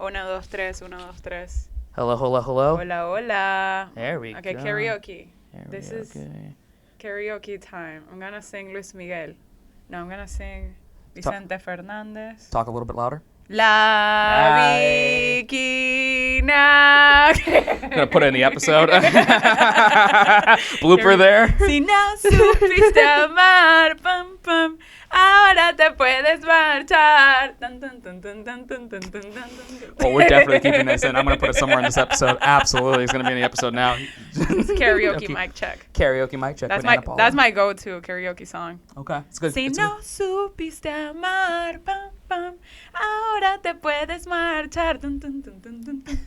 Uno, dos, tres, uno, dos, tres. Hello, hello, hello. Hola, hola. There we Okay, go. karaoke. Karaoke. This is karaoke time. I'm going to sing Luis Miguel. No, I'm going to sing Vicente Fernández. Talk a little bit louder. La Viquina. I'm going to put it in the episode. Blooper there. Si no supiste amar, pam, pam, ahora te puedes marchar. Dun, dun, dun, dun, dun, dun, dun, dun, dun, dun. Well, we're definitely keeping this in. I'm going to put it somewhere in this episode. Absolutely. It's going to be in the episode now. It's karaoke mic check. Karaoke mic check. That's my go-to karaoke song. Okay. It's good. Si no supiste amar, pam, pam, ahora te puedes marchar. Dun, dun, dun, dun, dun, dun.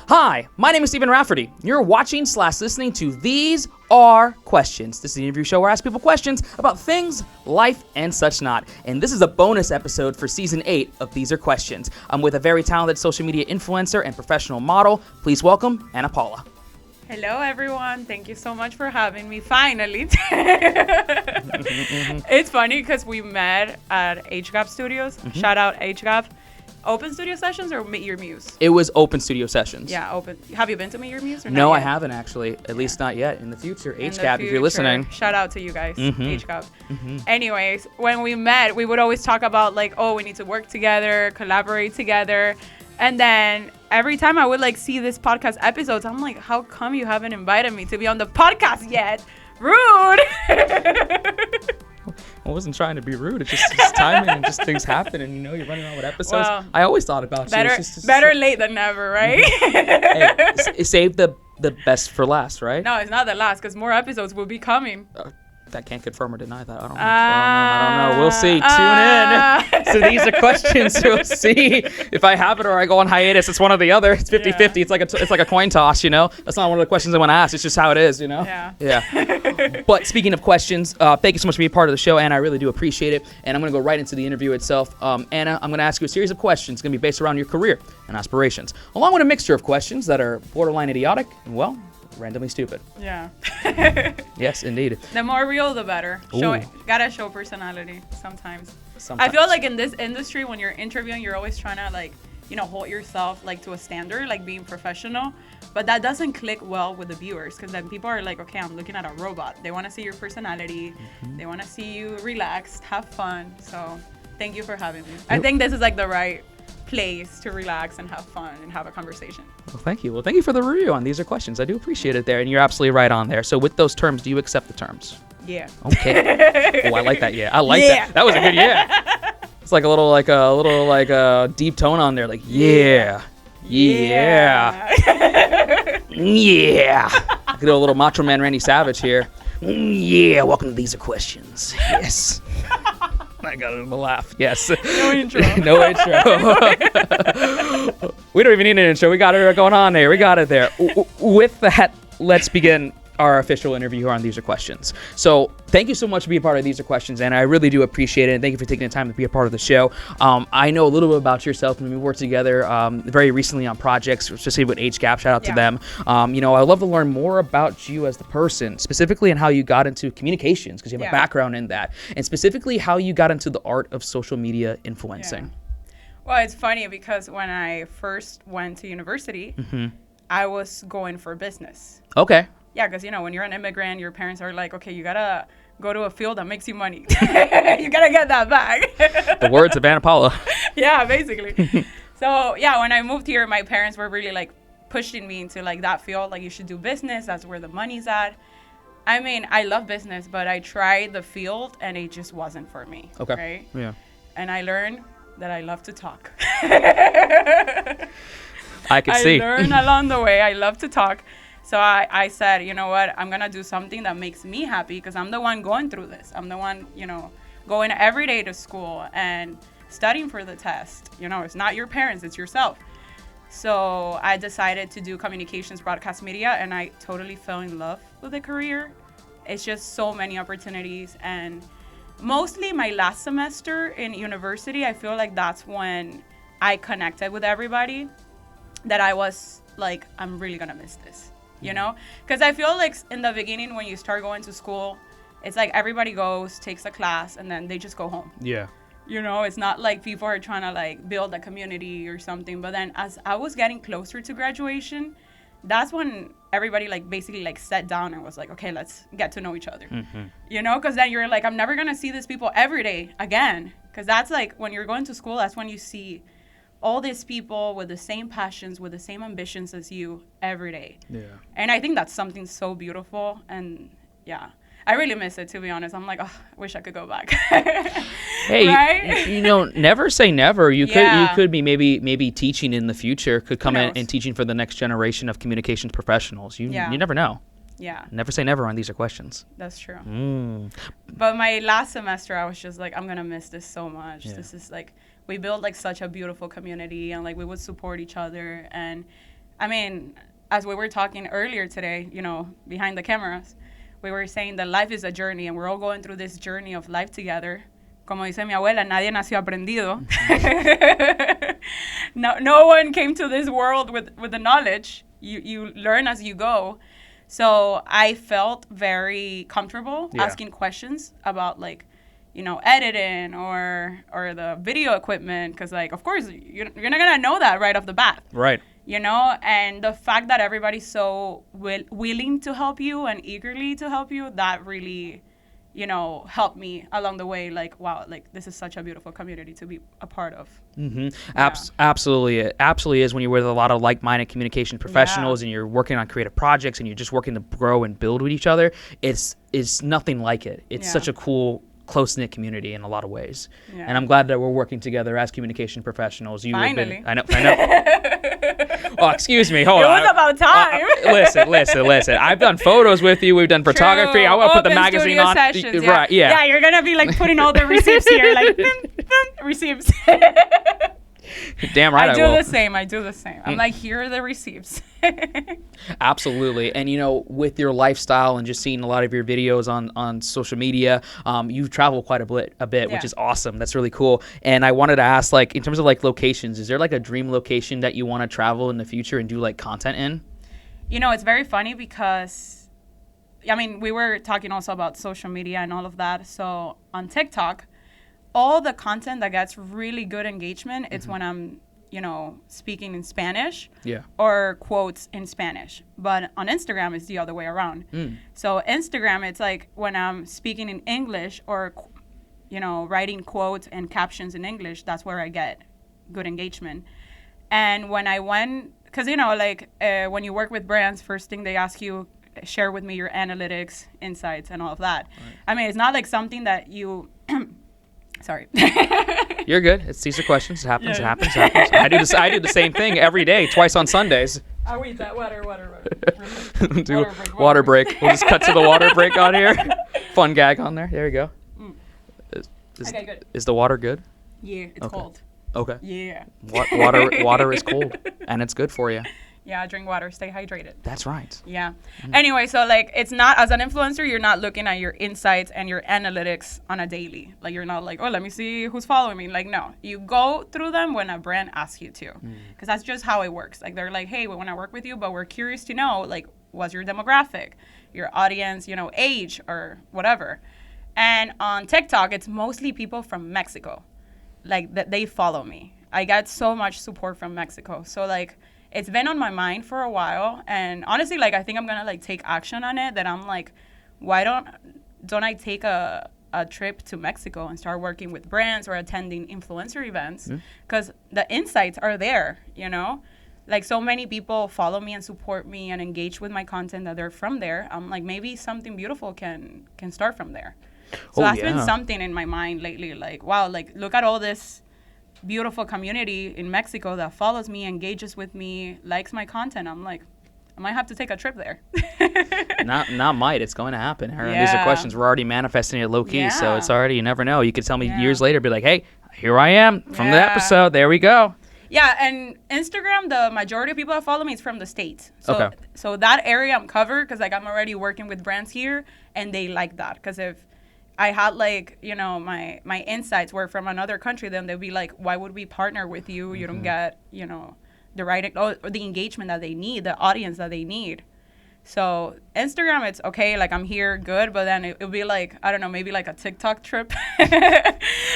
Hi, my name is Stephen Rafferty. You're watching / listening to These Are Questions. This is an interview show where I ask people questions about things, life, and such not. And this is a bonus episode for Season 8 of These Are Questions. I'm with a very talented social media influencer and professional model. Please welcome Anna Paula. Hello, everyone. Thank you so much for having me, finally. It's funny because we met at HGAP Studios. Mm-hmm. Shout out HGAP. Open studio sessions or Meet Your Muse? It was open studio sessions. Yeah, open. Have you been to Meet Your Muse or No, not I haven't actually. At least not yet. In the future. In the HGAP, if you're listening. Shout out to you guys, Mm-hmm. HGAP. Mm-hmm. Anyways, when we met, we would always talk about like, oh, we need to work together, collaborate together. And then every time I would like see this podcast episodes, I'm like, how come you haven't invited me to be on the podcast yet? Rude. I wasn't trying to be rude. It's just timing and just things happen, and you're running around with episodes. Well, I always thought about better, you. Better late than never, right? Hey, save the best for last, right? No, it's not the last because more episodes will be coming. That can't confirm or deny that. I don't know. We'll see. Tune in. So these are questions. We'll see if I have it or I go on hiatus. It's one or the other. It's 50-50. It's like a coin toss, That's not one of the questions I want to ask. It's just how it is, Yeah. But speaking of questions, thank you so much for being part of the show, Anna. I really do appreciate it. And I'm going to go right into the interview itself. Anna, I'm going to ask you a series of questions. It's going to be based around your career and aspirations, along with a mixture of questions that are borderline idiotic and, well, randomly stupid. Yeah. Yes, indeed. The more real, the better. Gotta show personality sometimes. Sometimes. I feel like in this industry, when you're interviewing, you're always trying to hold yourself like to a standard, like being professional. But that doesn't click well with the viewers because then people are like, okay, I'm looking at a robot. They want to see your personality. Mm-hmm. They want to see you relaxed, have fun. So thank you for having me. Yep. I think this is like the right place to relax and have fun and have a conversation. Well, thank you. Well, thank you for the review on These Are Questions. I do appreciate it there, and you're absolutely right on there. So with those terms, do you accept the terms? Yeah. Okay. Oh, I like that. Yeah, I like that. That was a good yeah. It's like a little deep tone on there, like yeah. Yeah. I could do a little Macho Man Randy Savage here. Yeah, welcome to These Are Questions. Yes. I got it in the laugh. Yes. No intro. No intro. We don't even need an intro. We got it going on there. We got it there. With that, let's begin our official interview here on These Are Questions. So thank you so much for being part of These Are Questions, and I really do appreciate it, and thank you for taking the time to be a part of the show. I know a little bit about yourself, and we worked together very recently on projects, especially with HGAP. Shout out to them. I'd love to learn more about you as the person, specifically in how you got into communications, because you have a background in that, and specifically how you got into the art of social media influencing. Yeah. Well, it's funny because when I first went to university, I was going for business. Okay. Yeah, because, when you're an immigrant, your parents are like, okay, you got to go to a field that makes you money. You got to get that back. The words of Anna Paula. Yeah, basically. So, yeah, when I moved here, my parents were really, pushing me into, that field. Like, you should do business. That's where the money's at. I mean, I love business, but I tried the field, and it just wasn't for me. Okay. Right? Yeah. And I learned that I love to talk. I could see. I learned along the way. I love to talk. So I said, you know what, I'm going to do something that makes me happy because I'm the one going through this. I'm the one, going every day to school and studying for the test. It's not your parents, it's yourself. So I decided to do communications, broadcast media, and I totally fell in love with the career. It's just so many opportunities. And mostly my last semester in university, I feel like that's when I connected with everybody that I was like, I'm really going to miss this. Because I feel like in the beginning when you start going to school, it's like everybody goes, takes a class, and then they just go home. Yeah. You know, it's not like people are trying to like build a community or something. But then as I was getting closer to graduation, that's when everybody like basically like sat down and was like, okay, let's get to know each other. You know, because then you're like, I'm never going to see these people every day again. Because that's like when you're going to school, that's when you see all these people with the same passions, with the same ambitions as you every day. Yeah. And I think that's something so beautiful. And yeah, I really miss it, to be honest. I'm like, oh, I wish I could go back. Hey, right? you know, never say never. You Yeah. could be maybe teaching in the future, could come Who in knows? and teaching for the next generation of communications professionals. You never know. Yeah, Never say never on These Are Questions. that's true. Mm. But my last semester, I was just like, I'm going to miss this so much. Yeah. This is like, we built like such a beautiful community, and like we would support each other. And I mean, as we were talking earlier today, you know, behind the cameras, we were saying that life is a journey, and we're all going through this journey of life together. Como dice mi abuela, nadie nació aprendido. No one came to this world with the knowledge. You learn as you go. So I felt very comfortable asking questions about like, you know, editing or the video equipment, because like, of course, you're not gonna know that right off the bat. Right. You know, and the fact that everybody's so willing to help you and eagerly to help you, that really, you know, helped me along the way. Like, wow, like this is such a beautiful community to be a part of. Mm-hmm. Absolutely. It absolutely is when you're with a lot of like-minded communication professionals and you're working on creative projects and you're just working to grow and build with each other. It's nothing like it. It's such a cool, close-knit community in a lot of ways. Yeah. And I'm glad that we're working together as communication professionals. Finally. I know. Oh, excuse me. Hold on. It was about time. Listen. I've done photos with you. We've done photography. I want to put the magazine on. Sessions, Right, yeah. Yeah, you're going to be like putting all the receipts here. Like, receipts. Damn right I will. I do the same. I'm like, here are the receipts. Absolutely. And, you know, with your lifestyle and just seeing a lot of your videos on social media, you travel quite a bit, which is awesome. That's really cool. And I wanted to ask, like, in terms of, like, locations, is there, like, a dream location that you want to travel in the future and do, like, content in? You know, it's very funny because, I mean, we were talking also about social media and all of that. So on TikTok, all the content that gets really good engagement, it's when I'm, you know, speaking in Spanish or quotes in Spanish. But on Instagram, it's the other way around. So Instagram, it's like when I'm speaking in English or, you know, writing quotes and captions in English, that's where I get good engagement. And when I went, because, you know, like when you work with brands, first thing they ask you, share with me your analytics, insights, and all of that. Right. I mean, it's not like something that you... Sorry. You're good. It's These Are Questions. It happens. I do the same thing every day, twice on Sundays. I'll eat that. Water. Water break. We'll just cut to the water break on here. Fun gag on there. There you go. Okay, good. Is the water good? Yeah, it's cold. Okay. Yeah. Water is cold, and it's good for you. Yeah, drink water, stay hydrated. That's right. Yeah. Anyway, so like it's not, as an influencer, you're not looking at your insights and your analytics on a daily. Like you're not like, oh, let me see who's following me. Like, no, you go through them when a brand asks you to, because that's just how it works. Like they're like, hey, we want to work with you, but we're curious to know, like, what's your demographic, your audience, you know, age or whatever. And on TikTok, it's mostly people from Mexico, like that they follow me. I get so much support from Mexico. So like, it's been on my mind for a while, and honestly, like I think I'm gonna like take action on it. That I'm like, why don't I take a trip to Mexico and start working with brands or attending influencer events? Because the insights are there, you know. Like so many people follow me and support me and engage with my content that they're from there. I'm like, maybe something beautiful can start from there. So that's been something in my mind lately. Like, wow, like look at all this beautiful community in Mexico that follows me, engages with me, likes my content. I'm like, I might have to take a trip there. not might. It's going to happen. These are questions. We're already manifesting it low key, so it's already. You never know. You could tell me years later, be like, hey, here I am from the episode. There we go. Yeah, and Instagram, the majority of people that follow me is from the States. So that area I'm covered because like I'm already working with brands here, and they like that. Because if I had like, you know, my insights were from another country, then they'd be like, why would we partner with you? You don't get, you know, the right, or the engagement that they need, the audience that they need. So Instagram, it's okay. Like I'm here, good. But then it'll be like, I don't know, maybe like a TikTok trip.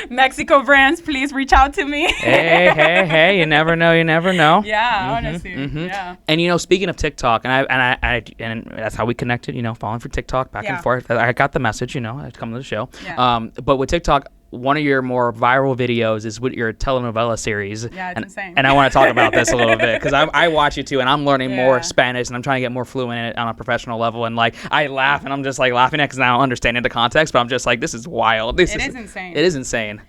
Mexico brands, please reach out to me. hey, you never know. Yeah, honestly. Yeah. And speaking of TikTok, and that's how we connected, following for TikTok back and forth. I got the message, I come to the show. Yeah. But with TikTok, one of your more viral videos is with your telenovela series. Yeah, it's insane. And I want to talk about this a little bit because I watch it too, and I'm learning more Spanish, and I'm trying to get more fluent in it on a professional level. And like I laugh, and I'm just like laughing at because now I'm understanding the context, but I'm just like, this is wild. It is insane. It is insane.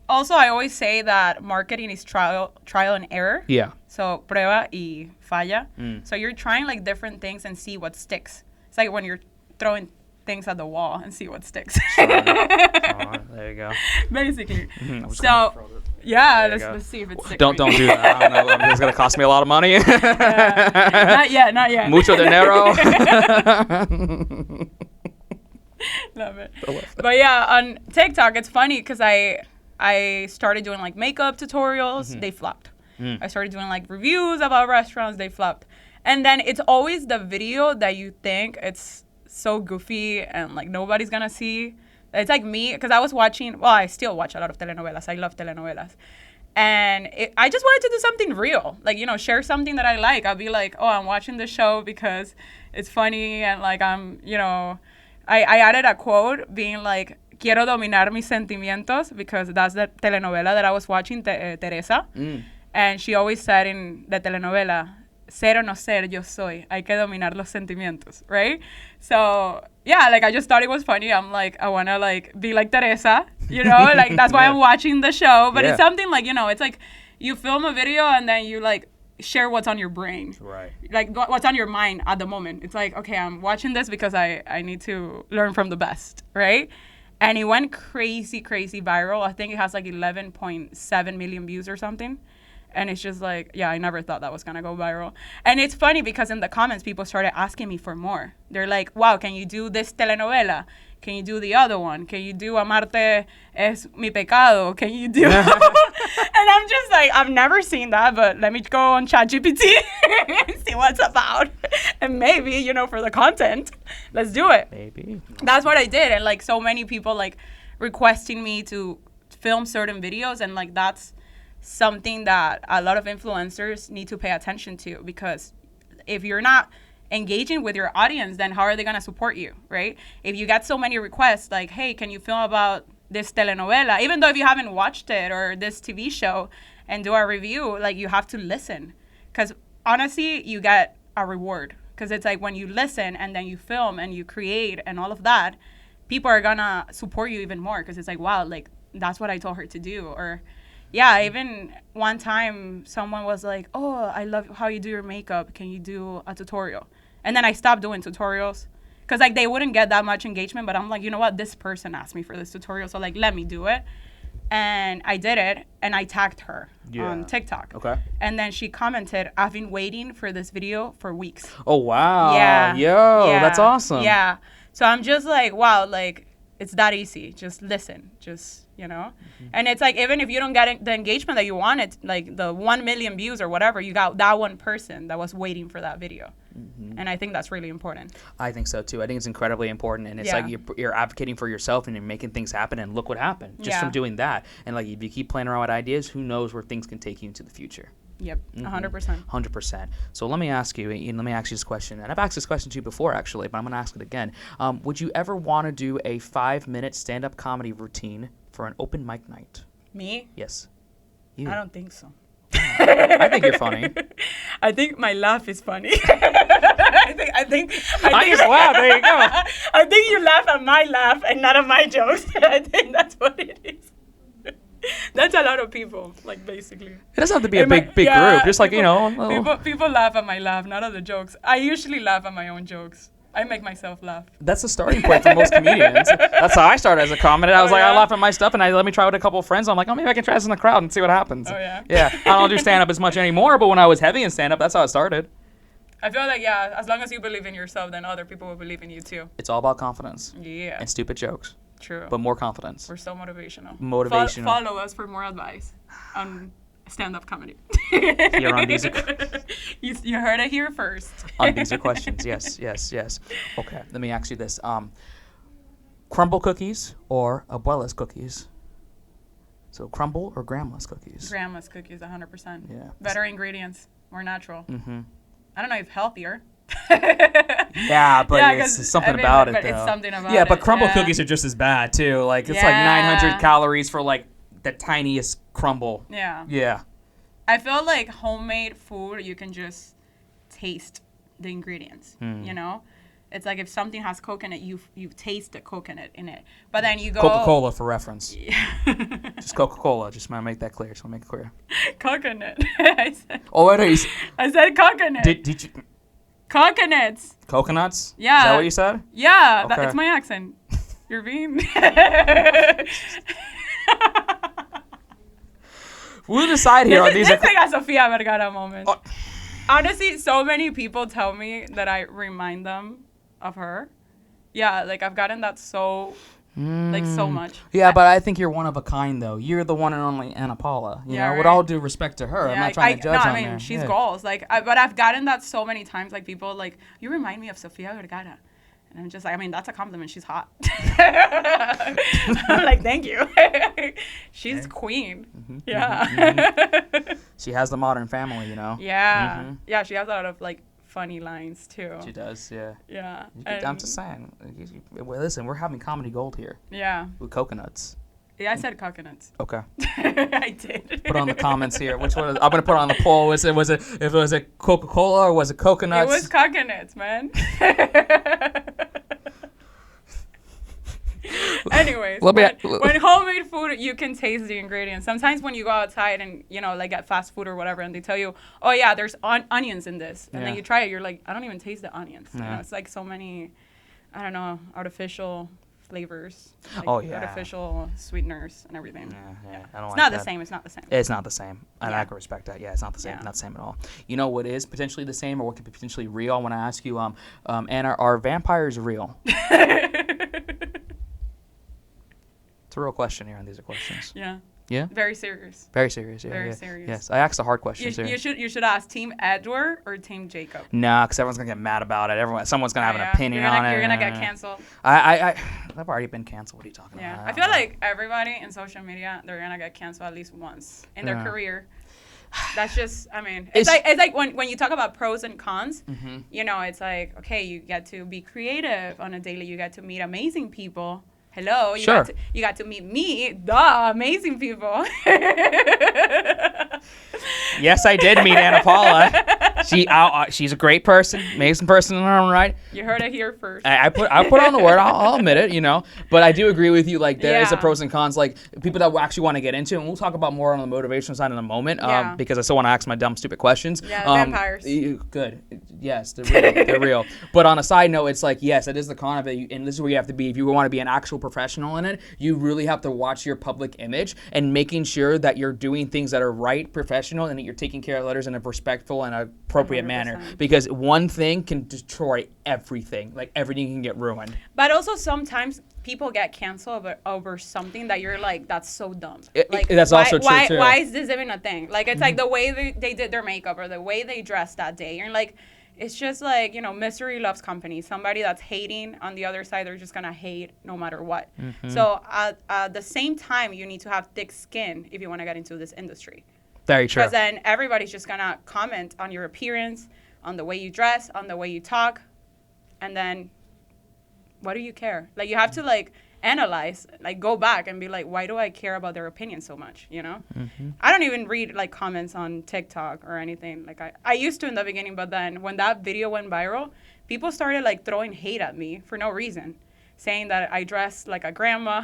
Also, I always say that marketing is trial and error. Yeah. So prueba y falla. So you're trying like different things and see what sticks. It's like when you're throwing things at the wall and see what sticks. Sure. There you go. Basically. So yeah, let's see if it's sticks. Don't do that. I don't know. It's gonna cost me a lot of money. Not yet. Mucho dinero. Love it. But yeah, on TikTok, it's funny because I started doing like makeup tutorials. They flopped. I started doing like reviews about restaurants. They flopped. And then it's always the video that you think it's so goofy and like nobody's gonna see. It's like me, because I was watching, well, I still watch a lot of telenovelas. I love telenovelas. And I just wanted to do something real. Like, share something that I like. I'll be like, oh, I'm watching the show because it's funny. And like, I added a quote being like, quiero dominar mis sentimientos, because that's the telenovela that I was watching, Teresa. And she always said in the telenovela, ser o no ser, yo soy. Hay que dominar los sentimientos, right? So, yeah, like, I just thought it was funny. I'm like, I want to, like, be like Teresa, Like, that's why I'm watching the show. But it's something like, it's like you film a video and then you, like, share what's on your brain. Right. Like, what's on your mind at the moment. It's like, okay, I'm watching this because I need to learn from the best, right? And it went crazy viral. I think it has, like, 11.7 million views or something. And it's just like, yeah, I never thought that was going to go viral. And it's funny because in the comments, people started asking me for more. They're like, wow, can you do this telenovela? Can you do the other one? Can you do Amarte es mi pecado? Can you do... And I'm just like, I've never seen that, but let me go on ChatGPT and see what's about. And maybe, for the content, let's do it. Maybe. That's what I did. And like so many people like requesting me to film certain videos, and like that's something that a lot of influencers need to pay attention to, because if you're not engaging with your audience, then how are they going to support you, right? If you get so many requests like, hey, can you film about this telenovela, even though if you haven't watched it, or this TV show, and do a review, like you have to listen, because honestly you get a reward, because it's like when you listen and then you film and you create and all of that, people are gonna support you even more, because it's like, wow, like that's what I told her to do. Or yeah, even one time someone was like, oh, I love how you do your makeup. Can you do a tutorial? And then I stopped doing tutorials because like they wouldn't get that much engagement. But I'm like, you know what? This person asked me for this tutorial. So like, let me do it. And I did it. And I tagged her on TikTok. Okay. And then she commented, I've been waiting for this video for weeks. Oh, wow. Yeah. That's awesome. Yeah. So I'm just like, wow, like it's that easy. Just listen. Just, and it's like, even if you don't get the engagement that you wanted, like the 1 million views or whatever, you got that one person that was waiting for that video. And I think that's really important. I think so too. I think it's incredibly important, and it's like you're advocating for yourself and you're making things happen, and look what happened just from doing that. And like if you keep playing around with ideas, who knows where things can take you into the future. Yep, 100%. 100%. So let me ask you this question, and I've asked this question to you before actually, but I'm going to ask it again. Would you ever want to do a 5-minute stand-up comedy routine for an open mic night? Me? Yes. You. I don't think so. I think you're funny. I think my laugh is funny. I think just laugh. There you go. I think you laugh at my laugh and not at my jokes. I think that's what it is. That's a lot of people, like, basically. It doesn't have to be a big group. Just like, People laugh at my laugh, not at the jokes. I usually laugh at my own jokes. I make myself laugh. That's the starting point for most comedians. That's how I started as a comedy. I was I laugh at my stuff, and let me try with a couple of friends. I'm like, oh, maybe I can try this in the crowd and see what happens. Oh, yeah? Yeah. I don't do stand-up as much anymore, but when I was heavy in stand-up, that's how it started. I feel like, as long as you believe in yourself, then other people will believe in you, too. It's all about confidence. Yeah. And stupid True. But more confidence. We're so motivational. Motivational. Follow us for more advice on Stand-up comedy. Here on These Are You heard it here first. On These Are Questions. Yes. Okay, let me ask you this. Crumble cookies or abuela's cookies? So crumble or grandma's cookies? Grandma's cookies, 100%. Yeah. Better ingredients, more natural. Mm-hmm. I don't know if healthier. Yeah, but Yeah, it's 'cause, something I mean, about it, but though. it's something about yeah, but it, crumble yeah. cookies are just as bad, too. Like, it's like Yeah. 900 calories for, like, the tiniest crumble. Yeah. Yeah. I feel like homemade food, you can just taste the ingredients, you know? It's like if something has coconut, you taste the coconut in it. But then you go... Coca-Cola, for reference. Just Coca-Cola. Just want to make that clear. Just want to make it clear. Coconut. I wait. I said coconut. Did you... Coconuts. Coconuts? Yeah. Is that what you said? Yeah, Okay. it's my accent. You're being... We'll decide here on these. This thing a Sofia Vergara moment. Oh. Honestly, so many people tell me that I remind them of her. Yeah, like I've gotten that so much. Yeah, but I think you're one of a kind, though. You're the one and only Anna Paula. You Yeah, know, with right. all due respect to her, I'm Yeah, not trying to judge no, on I mean, there. she's Yeah. goals. Like, but I've gotten that so many times. Like people like, you remind me of Sofia Vergara. And I'm just like, I mean, that's a compliment. She's hot. I'm like, thank you. She's queen. Mm-hmm, Yeah. She has the Modern Family, you know. Yeah. Mhm. Yeah, she has a lot of like funny lines too. She does, yeah. Yeah. I'm just saying. Well, listen, we're having comedy gold here Yeah. with coconuts. Yeah, I said coconuts. Okay. I did. Put on the comments here. Which one? I'm gonna put on the poll. Was it if it was a Coca-Cola or was it coconuts? It was coconuts, man. Anyways, when homemade food, you can taste the ingredients. Sometimes when you go outside and, you know, like at fast food or whatever, and they tell you, oh, yeah, there's onions in this. And then Yeah. you try it, you're like, I don't even taste the onions. You Yeah. know, it's like so many, I don't know, artificial flavors. Like Oh, yeah. Artificial sweeteners and everything. Yeah. I don't It's like not that. the same. It's not the same. It's not the same. And Yeah. I can respect that. Yeah, it's not the same. Yeah. Not the same at all. You know what is potentially the same or what could be potentially real? I want to ask you, Anna, are vampires real? It's a real question here, and these are questions. Yeah. Yeah? Very serious. Very serious, yeah. Very yeah. serious. Yes, I asked the hard questions here. You should ask Team Edward or Team Jacob. Nah, because everyone's going to get mad about it. Someone's going to have an Yeah. opinion on it. You're gonna get canceled. I've already been canceled. What are you talking Yeah, about? I feel like everybody in social media, they're gonna get canceled at least once in their Yeah. career. That's just, I mean, it's like when you talk about pros and cons, you know, it's like, okay, you get to be creative on a daily. You get to meet amazing people. Hello, you got to meet me, the amazing people. Yes, I did meet Anna Paula. She's a great person, amazing person in her own right. You heard it here first. I put on the word. I'll admit it, you know. But I do agree with you. Like there is a Yeah. pros and cons. Like people that we actually want to get into, and we'll talk about more on the motivational side in a moment. Yeah. Because I still want to ask my dumb, stupid questions. Yeah, vampires. Good. Yes, they're real. They're real. But on a side note, it's like yes, that is the con of it, and this is where you have to be if you want to be an actual professional in it. You really have to watch your public image and making sure that you're doing things that are right, professional, and that you're taking care of others in a respectful and appropriate 100%. manner. Because one thing can destroy everything. Like everything can get ruined. But also sometimes people get canceled over something that you're like, that's so dumb. That's also true, too. Why is this even a thing? Like it's like the way they did their makeup or the way they dressed that day. You're like, it's just like, you know, misery loves company. Somebody that's hating on the other side, they're just going to hate no matter what. So at the same time, you need to have thick skin if you want to get into this industry. Very true. Because then everybody's just going to comment on your appearance, on the way you dress, on the way you talk. And then what do you care? Like you have to like analyze, like go back and be like, why do I care about their opinion so much? You know? I don't even read like comments on TikTok or anything. Like I used to in the beginning, but then when that video went viral, people started like throwing hate at me for no reason, saying that I dress like a grandma.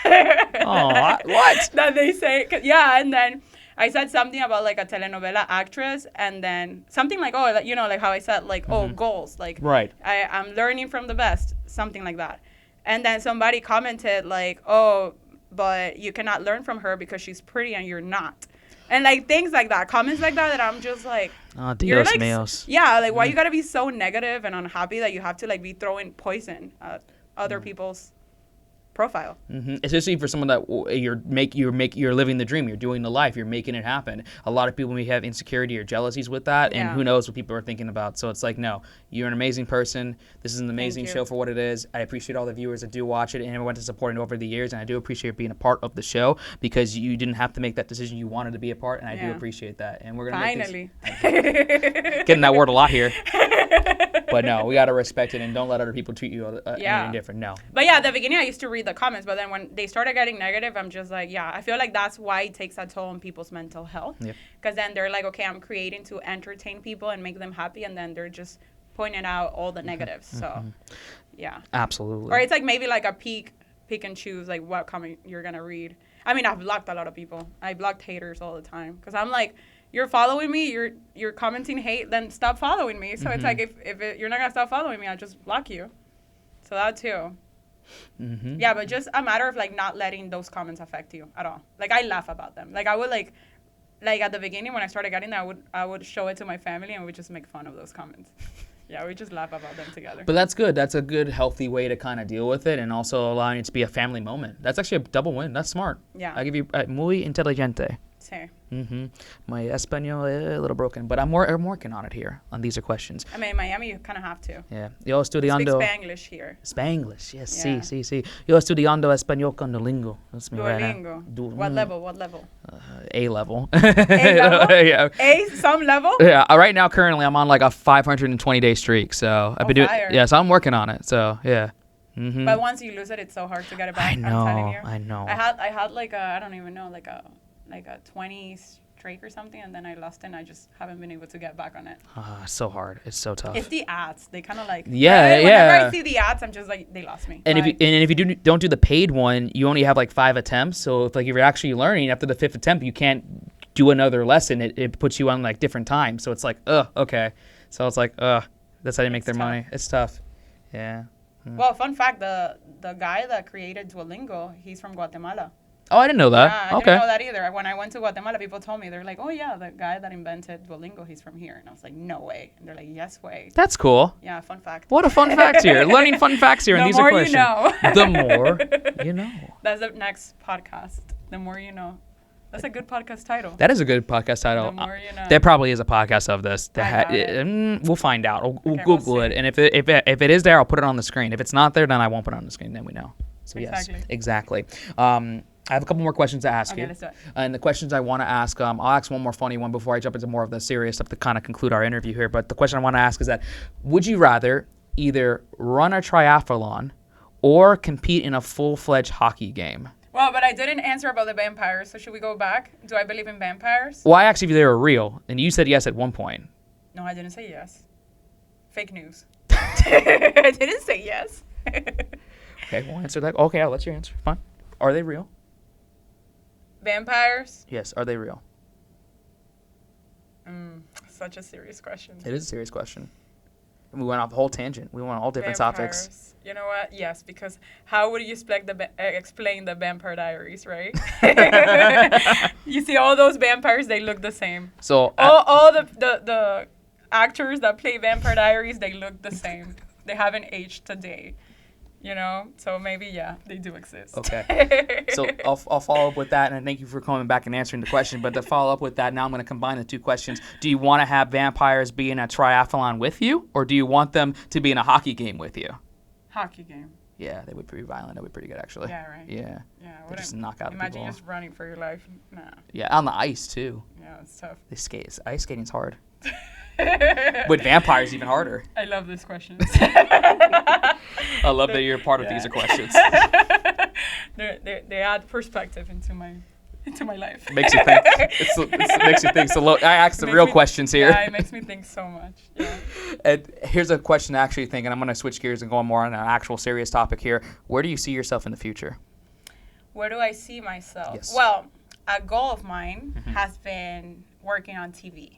Oh, what? That they say, yeah, and then I said something about like a telenovela actress, and then something like, oh, you know, like how I said, like, oh, goals, like, Right. I'm learning from the best, something like that. And then somebody commented like, oh, but you cannot learn from her because she's pretty and you're not. And like things like that, comments like that I'm just like, Oh, you're Dios like, míos. yeah, like why you gotta be so negative and unhappy that you have to like be throwing poison at other people's profile. Especially for someone that you're living the dream, you're doing the life, you're making it happen. A lot of people may have insecurity or jealousies with that, and who knows what people are thinking about. So it's like, no, you're an amazing person. This is an amazing show for what it is. I appreciate all the viewers that do watch it and everyone that's supporting it over the years, and I do appreciate being a part of the show because you didn't have to make that decision. You wanted to be a part, and I do appreciate that. And we're gonna finally getting that word a lot here. But no, we gotta respect it and don't let other people treat you any different. No. But yeah, at the beginning I used to read the comments, but then when they started getting negative, I'm just like, I feel like that's why it takes a toll on people's mental health. Because then they're like, okay, I'm creating to entertain people and make them happy, and then they're just pointing out all the negatives. So, yeah. Absolutely. Or it's like maybe like a pick and choose like what comment you're gonna read. I mean, I've blocked a lot of people. I blocked haters all the time because I'm like, you're following me, you're commenting hate, then stop following me. So it's like if you're not gonna stop following me, I'll just block you. So that too. Yeah, but just a matter of like not letting those comments affect you at all. Like I laugh about them. Like I would like at the beginning when I started getting that, I would show it to my family and we just make fun of those comments. Yeah, we just laugh about them together. But that's good. That's a good, healthy way to kind of deal with it and also allowing it to be a family moment. That's actually a double win. That's smart. Yeah. I give you muy inteligente. Sí. My Espanol a little broken, but I'm working on it here. On These Are Questions. I mean, in Miami, you kind of have to. Yeah. Yo estudiando. Speak Spanglish here. Spanglish, yes. Yeah. Sí. Yo estudiando español con Duolingo. That's me right now. Duolingo. What level? A level. A level? Yeah. Some level? Yeah. Right now, currently, I'm on like a 520-day streak. So I've been doing. Yeah. So I'm working on it. So yeah. But once you lose it, it's so hard to get it back. I know. I'm telling you. I know. I had like I don't even know, like a 20 streak or something, and then I lost it and I just haven't been able to get back on it. It's so hard. It's so tough. It's the ads. They kind of like whenever I see the ads, I'm just like, they lost me. And if you don't do the paid one, you only have like 5 attempts. So if you're actually learning after the 5th attempt, you can't do another lesson. It puts you on like different times. So it's like, okay. So it's like, that's how they make their money. It's tough. Yeah. Well, fun fact, the guy that created Duolingo, he's from Guatemala. Oh, I didn't know that. Yeah, I didn't know that either. When I went to Guatemala, people told me, they're like, oh yeah, the guy that invented Duolingo, he's from here. And I was like, no way. And they're like, yes way. That's cool. Yeah, fun fact. What a fun fact here. Learning fun facts here. And these are questions. The more you know. The more you know. That's the next podcast. The more you know. That's a good podcast title. That is a good podcast title. The more you know. There probably is a podcast of this. We'll find out. We'll Google it. And if it is there, I'll put it on the screen. If it's not there, then I won't put it on the screen. Then we know. So exactly. I have a couple more questions to ask you. Let's do it. And the questions I want to ask, I'll ask one more funny one before I jump into more of the serious stuff to kind of conclude our interview here. But the question I want to ask is that, would you rather either run a triathlon or compete in a full-fledged hockey game? Well, but I didn't answer about the vampires, so should we go back? Do I believe in vampires? Well, I asked if they were real, and you said yes at one point. No, I didn't say yes. Fake news. I didn't say yes. Okay, we'll answer that. Okay, I'll let you answer. Fine. Are they real? Vampires? Yes, are they real? Such a serious question. It is a serious question. We went off the whole tangent. We went on all different topics. You know what? Yes, because how would you explain the Vampire Diaries, right? You see all those vampires, they look the same. So all the actors that play Vampire Diaries, they look the same. They haven't aged today. You know, so maybe, they do exist. Okay. So I'll follow up with that, and thank you for coming back and answering the question. But to follow up with that, now I'm going to combine the two questions. Do you want to have vampires be in a triathlon with you, or do you want them to be in a hockey game with you? Hockey game. Yeah, they would be pretty violent. They would be pretty good, actually. Yeah, right. Yeah. Yeah, they just knock out imagine people. just running for your life. Nah. Yeah, on the ice, too. Yeah, it's tough. They skate. Ice skating's hard. With vampires, even harder. I love this question. I love that you're part of These Are Questions. They add perspective into my life. Makes you think. It makes you think. So I ask the real questions here. Yeah, it makes me think so much. Yeah. And here's a question to actually think, and I'm going to switch gears and go on more on an actual serious topic here. Where do you see yourself in the future? Where do I see myself? Yes. Well, a goal of mine has been working on TV.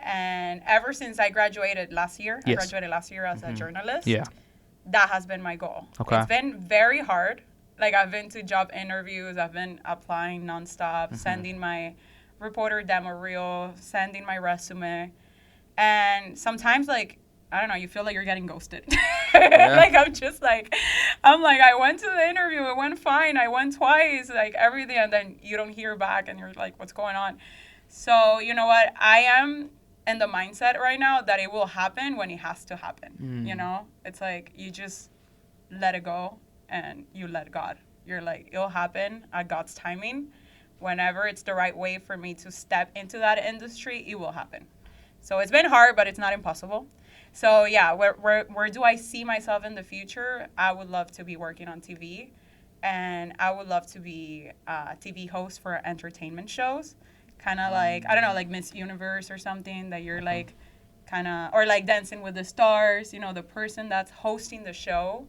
And ever since I graduated last year, as a journalist. Yeah. That has been my goal. Okay. It's been very hard. Like, I've been to job interviews. I've been applying nonstop, sending my reporter demo reel, sending my resume. And sometimes, like, I don't know, you feel like you're getting ghosted. Like, I'm like, I went to the interview, it went fine, I went twice, like everything, and then you don't hear back, and you're like, what's going on? So, you know what? I am in the mindset right now that it will happen when it has to happen. You know? It's like, you just let it go, and you let God. You're like, it'll happen at God's timing. Whenever it's the right way for me to step into that industry, it will happen. So it's been hard, but it's not impossible. So yeah, where do I see myself in the future? I would love to be working on TV, and I would love to be a TV host for entertainment shows, kind of like, I don't know, like Miss Universe or something, that you're like kind of, or like Dancing with the Stars, you know, the person that's hosting the show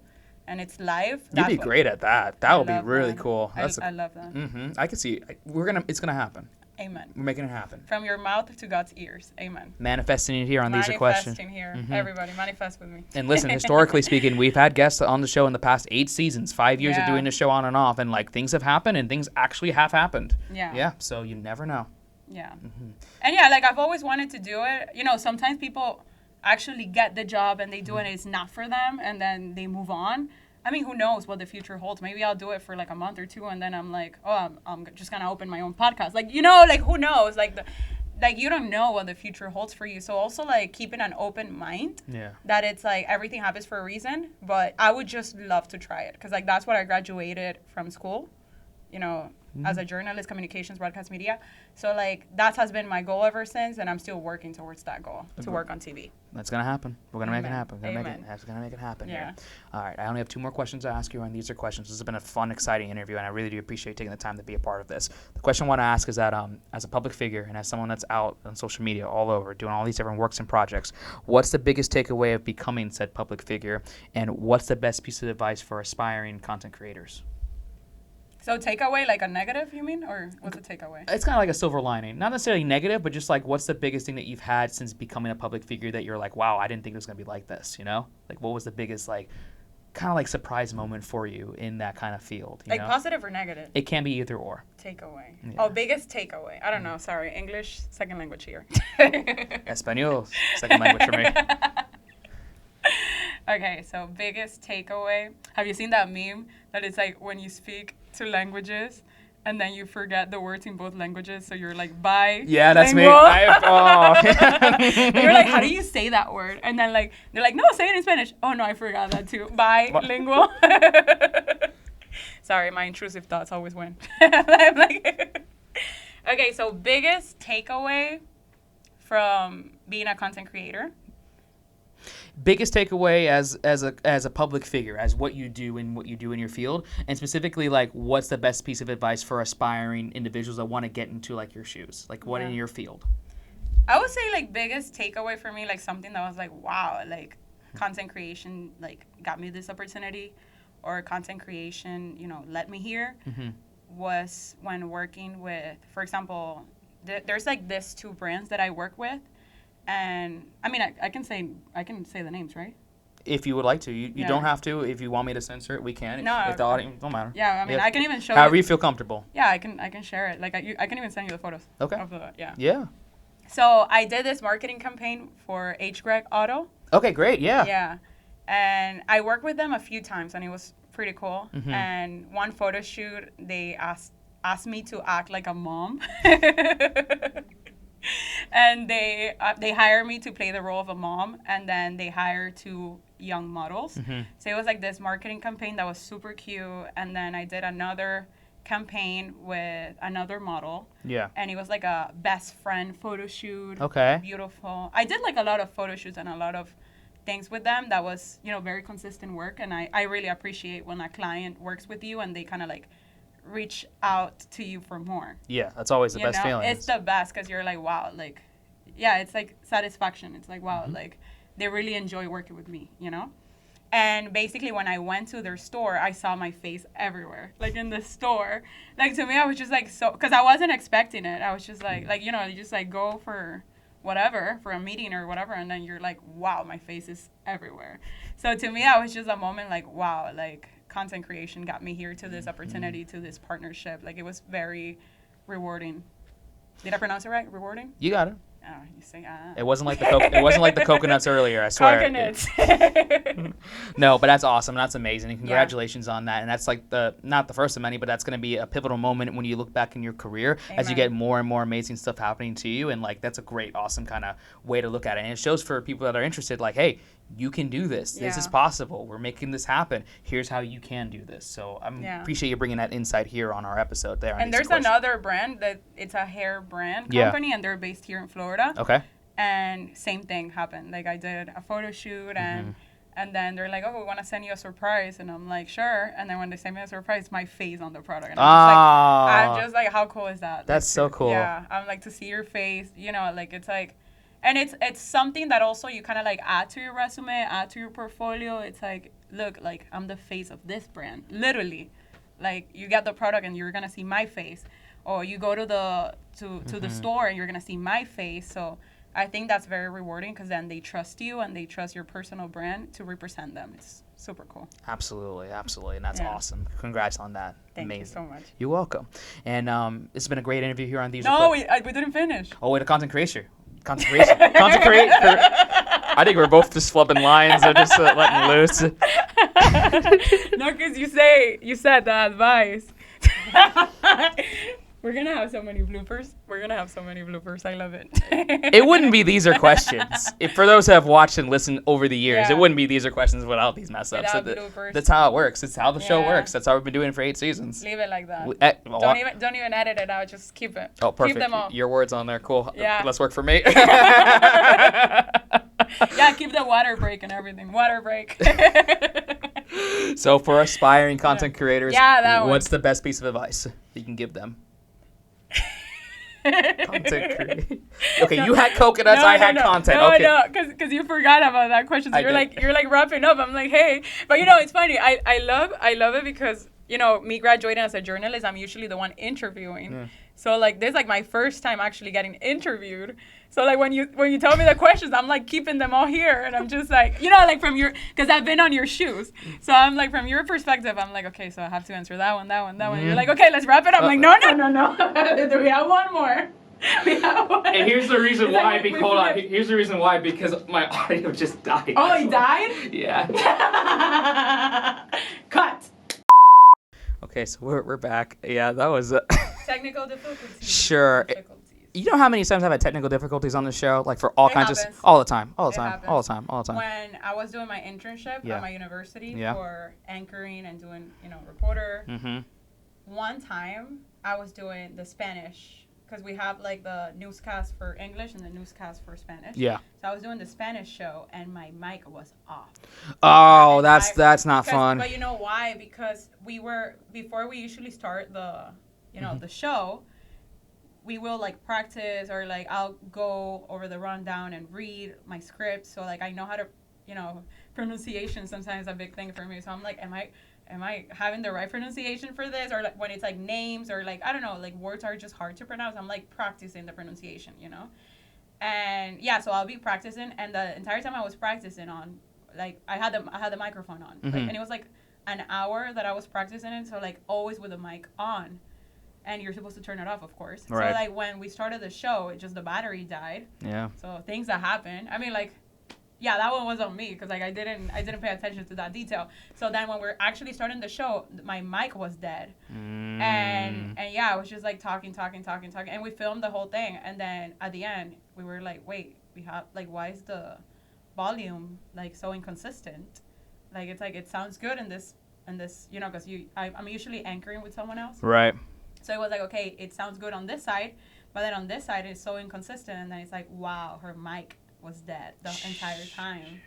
and it's live. You'd be great at that. That would be really cool. I love that. I can see it's gonna happen. Amen. We're making it happen. From your mouth to God's ears. Amen. Manifesting it here on These Are Questions. Manifesting here. Everybody, manifest with me. And listen, historically speaking, we've had guests on the show in the past 8 seasons, 5 years of doing the show on and off, and like things have happened and things actually have happened. Yeah. So you never know. Yeah. And yeah, like I've always wanted to do it. You know, sometimes people actually get the job and they do it and it's not for them, and then they move on. I mean, who knows what the future holds? Maybe I'll do it for like a month or two, and then I'm like, oh, I'm just gonna open my own podcast. Like, you know, like who knows? Like you don't know what the future holds for you. So also like keeping an open mind. Yeah. That it's like everything happens for a reason. But I would just love to try it, because like that's what I graduated from school, you know, as a journalist, communications, broadcast media. So like that has been my goal ever since, and I'm still working towards that goal to work on TV. That's gonna happen. We're gonna make it happen. We're gonna make it happen. Yeah. Here. All right. I only have 2 more questions to ask you, and these are questions. This has been a fun, exciting interview, and I really do appreciate taking the time to be a part of this. The question I want to ask is that, as a public figure and as someone that's out on social media all over doing all these different works and projects, what's the biggest takeaway of becoming said public figure, and what's the best piece of advice for aspiring content creators? So takeaway, like a negative, you mean? Or what's a takeaway? It's kind of like a silver lining. Not necessarily negative, but just like, what's the biggest thing that you've had since becoming a public figure that you're like, wow, I didn't think it was going to be like this, you know? Like, what was the biggest, like, kind of like surprise moment for you in that kind of field? You know? Positive or negative? It can be either or. Takeaway. Yeah. Oh, biggest takeaway. I don't know. Sorry. English, second language here. Espanol, second language for me. Okay, so biggest takeaway. Have you seen that meme that it's like when you speak 2 languages and then you forget the words in both languages, so you're like, bye. Yeah, that's me. You're like, how do you say that word? And then like they're like, no, say it in Spanish. Oh no, I forgot that too. Bilingual. Sorry, my intrusive thoughts always win. I'm like, okay, so biggest takeaway from being a content creator. Biggest takeaway as a public figure, as what you do and what you do in your field, and specifically like what's the best piece of advice for aspiring individuals that want to get into like your shoes, like what in your field? I would say like biggest takeaway for me, like something that was like, wow, like content creation like got me this opportunity, or content creation, you know, led me here, was when working with, for example, there's like this 2 brands that I work with. And I mean, I can say the names, right? If you would like to, you don't have to. If you want me to censor it, we can. No, if the audience, don't matter. Yeah, I mean, I can even show. However you feel comfortable. Yeah, I can share it. Like I can even send you the photos. Okay. Of the, yeah. Yeah. So I did this marketing campaign for H. Greg Auto. Okay, great. Yeah. Yeah, and I worked with them a few times, and it was pretty cool. And one photo shoot, they asked me to act like a mom. And they hire me to play the role of a mom, and then they hire 2 young models. So it was like this marketing campaign that was super cute. And then I did another campaign with another model. Yeah. And it was like a best friend photo shoot. Okay. Beautiful. I did like a lot of photo shoots and a lot of things with them that was, you know, very consistent work. And I really appreciate when a client works with you and they kind of like reach out to you for more. Yeah, that's always the best feeling. It's the best, because you're like, wow, like, yeah, it's like satisfaction. It's like, wow, like they really enjoy working with me, you know? And basically when I went to their store, I saw my face everywhere, like in the store. Like to me, I was just like, so, because I wasn't expecting it. I was just like, you know, you just like go for whatever, for a meeting or whatever, and then you're like, wow, my face is everywhere. So to me, that was just a moment like, wow, like, content creation got me here to this opportunity, to this partnership. Like, it was very rewarding. Did I pronounce it right? Rewarding? You got it. Oh, you say It wasn't like the coconuts earlier. I swear. Coconuts. No, but that's awesome. That's amazing. And congratulations on that. And that's like not the first of many, but that's going to be a pivotal moment when you look back in your career as you get more and more amazing stuff happening to you. And like that's a great, awesome kind of way to look at it. And it shows for people that are interested, like, hey, you can do this. This is possible. We're making this happen. Here's how you can do this. So I appreciate you bringing that insight here on our episode there. And there's another brand that it's a hair brand company, and they're based here in Florida. Okay. And same thing happened. Like I did a photo shoot and then they're like, oh, we want to send you a surprise. And I'm like, sure. And then when they send me a surprise, it's my face on the product. And I'm just like, how cool is that? That's so cool. Yeah. I'm like, to see your face, you know, like it's like, and it's something that also you kind of like add to your resume, add to your portfolio. It's like, look, like I'm the face of this brand. Literally. Like you get the product and you're going to see my face. Or you go to the store and you're going to see my face. So I think that's very rewarding because then they trust you and they trust your personal brand to represent them. It's super cool. Absolutely. And that's awesome. Congrats on that. Thank Amazing. you so much. You're welcome. And it's been a great interview here on These. No, we didn't finish. Oh, wait, a content creator. Content creation. I think we're both just flubbing lines or just letting loose. No, because you said the advice. We're going to have so many bloopers. I love it. It wouldn't be These Are Questions. For those who have watched and listened over the years, it wouldn't be These Are Questions without these mess ups. That's how it works. It's how the show works. That's how we've been doing it for 8 seasons. Leave it like that. Don't even edit it out. Just keep it. Oh, perfect. Keep them all. Your words on there. Cool. Yeah. Let's work for me. Yeah, keep the water break and everything. Water break. So for aspiring content creators, what's the best piece of advice you can give them? Content creator. Okay, you had coconuts, I had content. No, because you forgot about that question. So you're like wrapping up. I'm like, hey, but you know, it's funny. I love it because you know, me graduating as a journalist, I'm usually the one interviewing. Yeah. So like, this is like my first time actually getting interviewed. So like when you tell me the questions, I'm like keeping them all here, and I'm just like, you know, like because I've been on your shoes. So I'm like, from your perspective, I'm like, okay, so I have to answer that one. And you're like, okay, let's wrap it up. I'm like, no. We have one more. And here's the reason why. Hold on. Here's the reason why. Because my audio just died. Oh, it died? Yeah. Cut. Okay, so we're back. Yeah, that was technical difficulties. Sure. You know how many times I've had technical difficulties on the show? Like for all kinds of all the time. When I was doing my internship at my university for anchoring and doing, reporter. One time I was doing the Spanish because we have like the newscast for English and the newscast for Spanish. Yeah. So I was doing the Spanish show and my mic was off. Oh, that's not fun. But you know why? Because before we usually start the the show, we will like practice or like I'll go over the rundown and read my script. So like I know how to, pronunciation sometimes is a big thing for me. So I'm like, am I having the right pronunciation for this? Or like when it's like names or like, I don't know, like words are just hard to pronounce. I'm like practicing the pronunciation, And yeah, so I'll be practicing, and the entire time I was practicing on, like I had the microphone on, and it was like an hour that I was practicing it. So like always with the mic on. And you're supposed to turn it off, of course. Right. So, like, when we started the show, the battery died. Yeah. So, things that happen. I mean, like, yeah, that one was on me because, like, I didn't pay attention to that detail. So, then when we're actually starting the show, my mic was dead. And yeah, I was just, like, talking. And we filmed the whole thing. And then at the end, we were like, wait, we have, like, why is the volume, like, so inconsistent? Like, it's like, it sounds good in this, because I'm usually anchoring with someone else. Right. So it was like, okay, it sounds good on this side, but then on this side it's so inconsistent, and then it's like, wow, her mic was dead the entire time.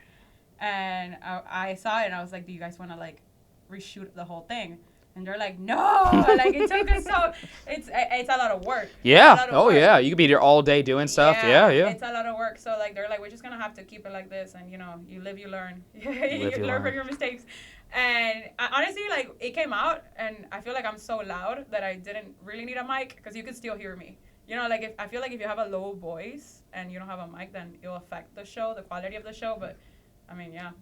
And I saw it, and I was like, do you guys want to, like, reshoot the whole thing? And they're like, no, like, it took us so, it's a lot of work. Yeah. Yeah, you could be here all day doing stuff. Yeah. It's a lot of work. So, like, they're like, we're just going to have to keep it like this, and, you live, you learn. You learn from your mistakes. And honestly, like, it came out, and I feel like I'm so loud that I didn't really need a mic because you could still hear me. Like, I feel like if you have a low voice and you don't have a mic, then it'll affect the show, the quality of the show. But I mean, yeah,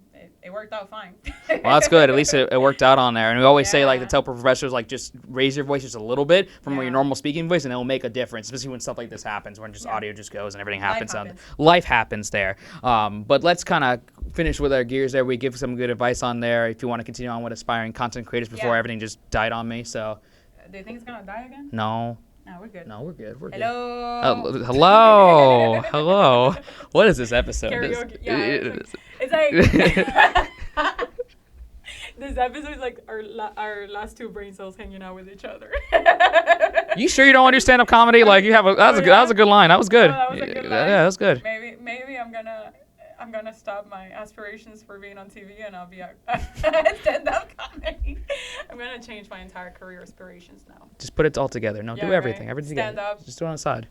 it worked out fine. Well, that's good. At least it worked out on there. And we always say, like, to Yeah. tell professors, like, just raise your voice just a little bit from your Yeah. normal speaking voice, and it will make a difference, especially when stuff like this happens, when just Yeah. audio just goes and everything Life happens. happens. Life happens there. But let's kind of finish with our gears there. We give some good advice on there if you want to continue on with aspiring content creators before Yeah. everything just died on me. So, Do you think it's gonna die again? no. No, we're good. No, we're good. We're good. Hello. Hello. Hello. What is this episode? Karaoke. Yeah. It's like this episode is like our last two brain cells hanging out with each other. You sure you don't want to do stand-up comedy? Like you have that was a good line. That was good. Oh, that was a good line. Yeah, that was good. Maybe I'm gonna stop my aspirations for being on TV and I'll be a stand-up comedy. I'm gonna change my entire career aspirations now. Just put it all together. No, Yeah, do everything. right. Everything Stand together. up. Just do it on the side.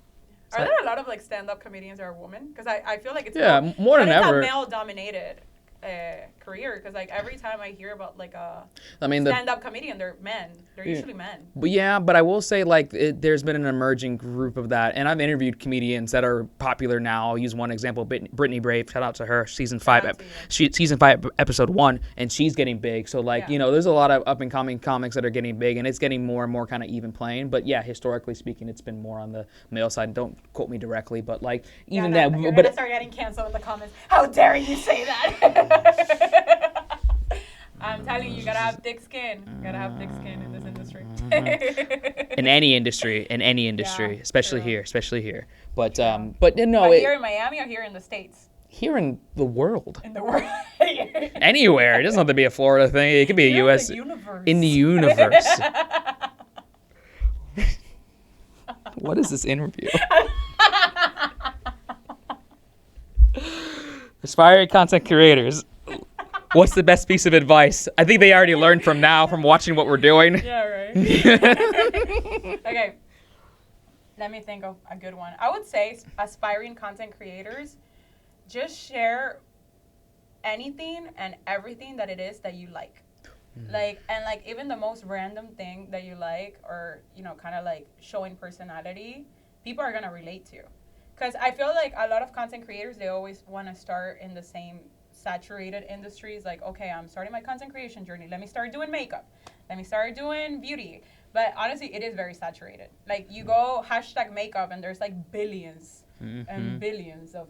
Are there a lot of like stand-up comedians that are women? Because I feel like it's more than ever. It's a male-dominated career. Because like every time I hear about like a I mean, stand-up comedian, they're men. They're usually men. But I will say like there's been an emerging group of that, and I've interviewed comedians that are popular now. I'll use one example, Brittany Brave. Shout out to her. Season 5, episode 1, and she's getting big. So like there's a lot of up and coming comics that are getting big, and it's getting more and more kind of even playing. But yeah, historically speaking, it's been more on the male side. Don't quote me directly, but like even that. You're but gonna start getting canceled in the comments. How dare you say that? I'm telling you, you gotta have thick skin. You gotta have thick skin in this industry. in any industry, Yeah, especially true. here. But no, But here in Miami or here in the States? here in the world, In the world. anywhere. It doesn't have to be a Florida thing. It could be a Here U.S. In the universe. In the universe. What is this interview? Aspiring content creators. What's the best piece of advice? I think they already learned from watching what we're doing. Yeah, right. Okay. Let me think of a good one. I would say aspiring content creators, just share anything and everything that it is that you like. Like even the most random thing that you like, or kind of like showing personality, people are gonna relate to. Because I feel like a lot of content creators, they always want to start in the same saturated industries. Like, okay, I'm starting my content creation journey. Let me start doing makeup. Let me start doing beauty. But honestly, it is very saturated. Like you go #makeup and there's like billions and billions of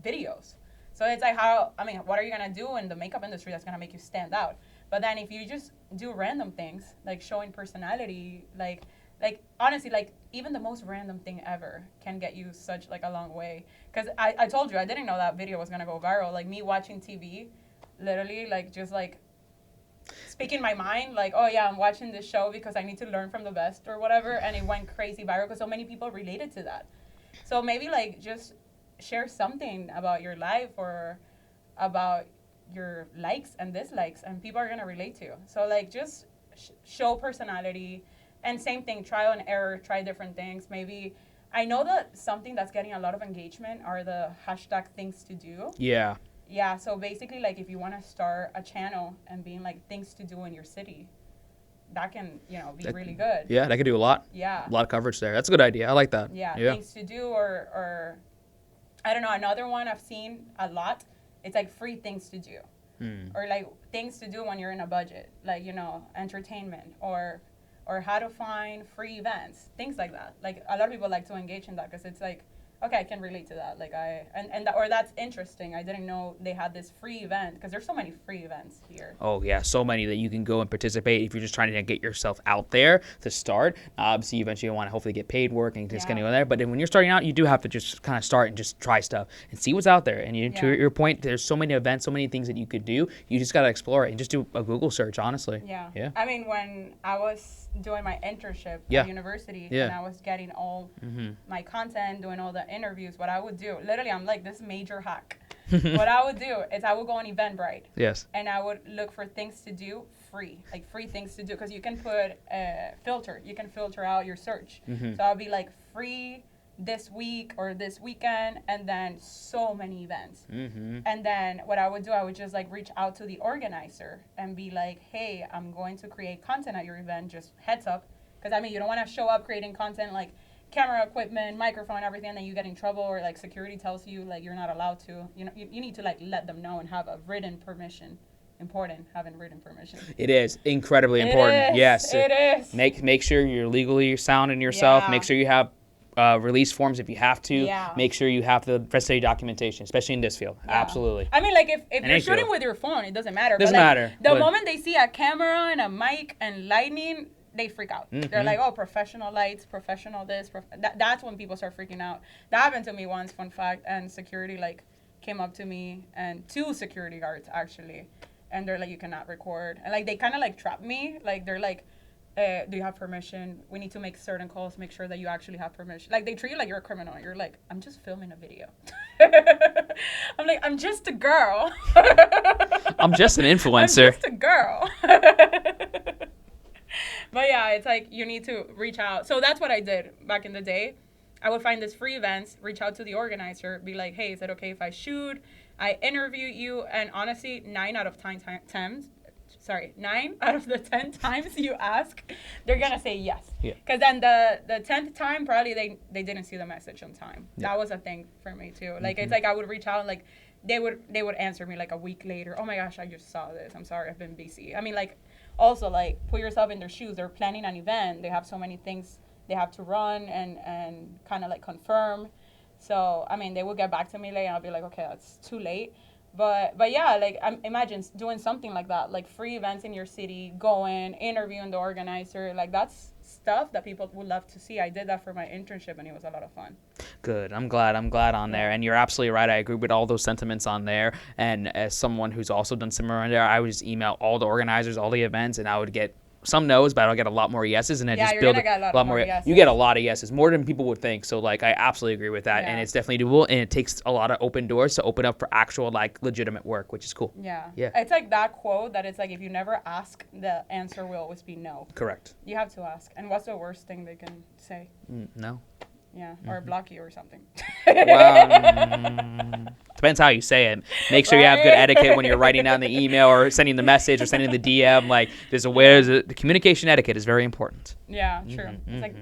videos. So it's like what are you going to do in the makeup industry that's going to make you stand out? But then if you just do random things, like showing personality, like honestly, like even the most random thing ever can get you such like a long way. Because I told you, I didn't know that video was going to go viral. Like me watching TV, literally like just like speaking my mind, like, oh yeah, I'm watching this show because I need to learn from the best or whatever. And it went crazy viral because so many people related to that. So maybe like just share something about your life or about your likes and dislikes, and people are going to relate to you. So like just show personality. And same thing, trial and error, try different things. Maybe, I know that something that's getting a lot of engagement are the #things to do. Yeah. Yeah, so basically, like, if you want to start a channel and being like things to do in your city, that can, be really good. Yeah, that could do a lot. Yeah. A lot of coverage there. That's a good idea. I like that. Yeah, things to do or I don't know, another one I've seen a lot, it's like free things to do. Or like things to do when you're in a budget, like, entertainment or how to find free events, things like that. Like a lot of people like to engage in that because it's like, okay, I can relate to that. Like or that's interesting. I didn't know they had this free event because there's so many free events here. Oh yeah, so many that you can go and participate if you're just trying to get yourself out there to start. Obviously, eventually you want to hopefully get paid work and just getting in there. But then when you're starting out, you do have to just kind of start and just try stuff and see what's out there. And to your point, there's so many events, so many things that you could do. You just got to explore it and just do a Google search, honestly. Yeah. Yeah. I mean, when I was doing my internship at university and I was getting all my content, doing all the interviews, what I would do, literally, I'm like, this major hack. What I would do is I would go on Eventbrite. Yes. And I would look for things to do free things to do, because you can put a filter. You can filter out your search. So I'll be like free this week or this weekend, and then so many events. And then what I would do, I would just like reach out to the organizer and be like, hey, I'm going to create content at your event, just heads up. Because I mean, you don't want to show up creating content like camera equipment, microphone, everything, and then you get in trouble or like security tells you like you're not allowed to, you need to like let them know and have a written permission. Important having written permission. It is incredibly important. Yes. It is. Make sure you're legally sound in yourself. Yeah. Make sure you have release forms if you have to. Yeah. Make sure you have the necessary documentation, especially in this field. Yeah. Absolutely. I mean, like if you're shooting with your phone, it doesn't matter. Doesn't matter. The moment they see a camera and a mic and lighting, they freak out. Mm-hmm. They're like, oh, professional lights, professional this. That's when people start freaking out. That happened to me once, fun fact, and security like came up to me and 2 security guards actually. And they're like, you cannot record. And like they kind of like trap me. Like they're like, do you have permission? We need to make certain calls. Make sure that you actually have permission. Like they treat you like you're a criminal. You're like, I'm just filming a video. I'm like, I'm just a girl. I'm just an influencer. I'm just a girl. But yeah, it's like you need to reach out. So that's what I did back in the day. I would find this free events, reach out to the organizer, be like, hey, is it okay if I shoot? I interview you, and honestly, 9 out of the 10 times you ask, they're gonna say yes. Yeah. Because then the 10th time, probably they didn't see the message on time. Yeah. That was a thing for me too. Like it's like I would reach out and like they would answer me like a week later. Oh my gosh, I just saw this. I'm sorry, I've been busy. I mean, like also like put yourself in their shoes. They're planning an event. They have so many things they have to run and kind of like confirm. So, I mean, they will get back to me later and I'll be like, okay, that's too late. But yeah, like, imagine doing something like that, like free events in your city, going, interviewing the organizer. Like, that's stuff that people would love to see. I did that for my internship and it was a lot of fun. Good. I'm glad on there. And you're absolutely right. I agree with all those sentiments on there. And as someone who's also done similar on there, I would just email all the organizers, all the events, and I would get some no's, but I'll get a lot more yeses, and I just build a lot more yeses. You get a lot of yeses, more than people would think. So like, I absolutely agree with that, and it's definitely doable, and it takes a lot of open doors to open up for actual like legitimate work, which is cool. Yeah. It's like that quote that it's like if you never ask, the answer will always be no. Correct. You have to ask. And what's the worst thing they can say? No. Yeah, or block you or something. Well, depends how you say it. Make sure you have good etiquette when you're writing down the email or sending the message or sending the DM. Like, the communication etiquette is very important. Yeah, true. It's like